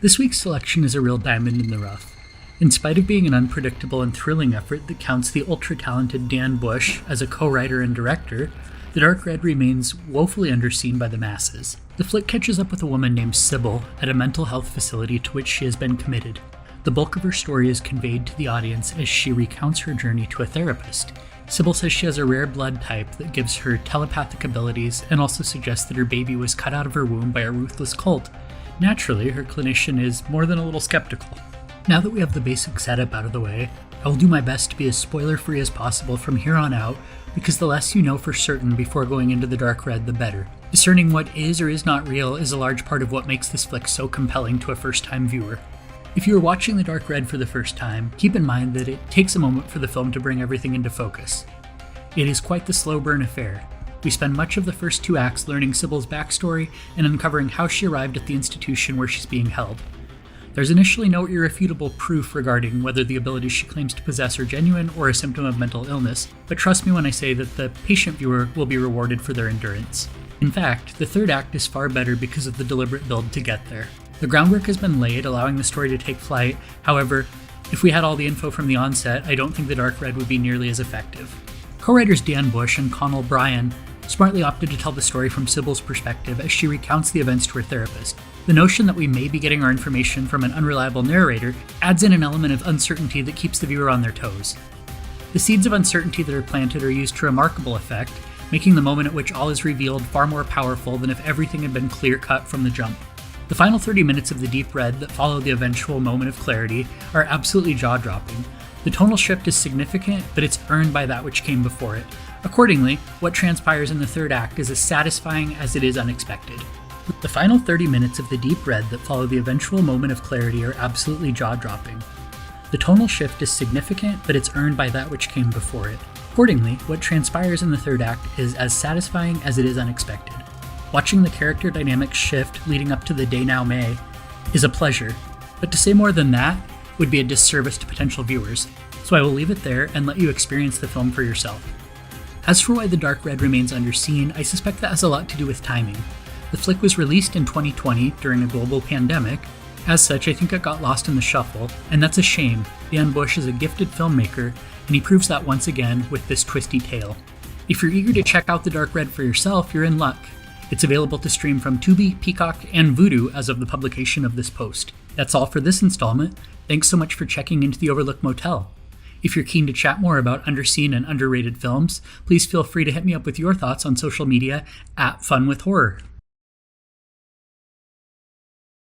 This week's selection is a real diamond in the rough. In spite of being an unpredictable and thrilling effort that counts the ultra-talented Dan Bush as a co-writer and director, The Dark Red remains woefully underseen by the masses. The flick catches up with a woman named Sybil at a mental health facility to which she has been committed. The bulk of her story is conveyed to the audience as she recounts her journey to a therapist. Sybil says she has a rare blood type that gives her telepathic abilities and also suggests that her baby was cut out of her womb by a ruthless cult. Naturally, her clinician is more than a little skeptical. Now that we have the basic setup out of the way, I will do my best to be as spoiler-free as possible from here on out, because the less you know for certain before going into The Dark Red, the better. Discerning what is or is not real is a large part of what makes this flick so compelling to a first-time viewer. If you are watching The Dark Red for the first time, keep in mind that it takes a moment for the film to bring everything into focus. It is quite the slow burn affair. We spend much of the first two acts learning Sybil's backstory and uncovering how she arrived at the institution where she's being held. There's initially no irrefutable proof regarding whether the abilities she claims to possess are genuine or a symptom of mental illness, but trust me when I say that the patient viewer will be rewarded for their endurance. In fact, the third act is far better because of the deliberate build to get there. The groundwork has been laid, allowing the story to take flight. However, if we had all the info from the onset, I don't think The Dark Red would be nearly as effective. Co-writers Dan Bush and Connell Bryan smartly opted to tell the story from Sybil's perspective as she recounts the events to her therapist. The notion that we may be getting our information from an unreliable narrator adds in an element of uncertainty that keeps the viewer on their toes. The seeds of uncertainty that are planted are used to remarkable effect, making the moment at which all is revealed far more powerful than if everything had been clear-cut from the jump. The final 30 minutes of the deep red that follow the eventual moment of clarity are absolutely jaw-dropping. The tonal shift is significant, but it's earned by that which came before it. Accordingly, what transpires in the third act is as satisfying as it is unexpected. The final 30 minutes of the deep red that follow the eventual moment of clarity are absolutely jaw-dropping. The tonal shift is significant, but it's earned by that which came before it. Accordingly, what transpires in the third act is as satisfying as it is unexpected. Watching the character dynamics shift leading up to the day now May is a pleasure, but to say more than that would be a disservice to potential viewers, so I will leave it there and let you experience the film for yourself. As for why The Dark Red remains underseen, I suspect that has a lot to do with timing. The flick was released in 2020 during a global pandemic. As such, I think it got lost in the shuffle, and that's a shame. Dan Bush is a gifted filmmaker, and he proves that once again with this twisty tale. If you're eager to check out The Dark Red for yourself, you're in luck. It's available to stream from Tubi, Peacock, and Vudu as of the publication of this post. That's all for this installment. Thanks so much for checking into the Overlook Motel. If you're keen to chat more about underseen and underrated films, please feel free to hit me up with your thoughts on social media @FunWithHorror.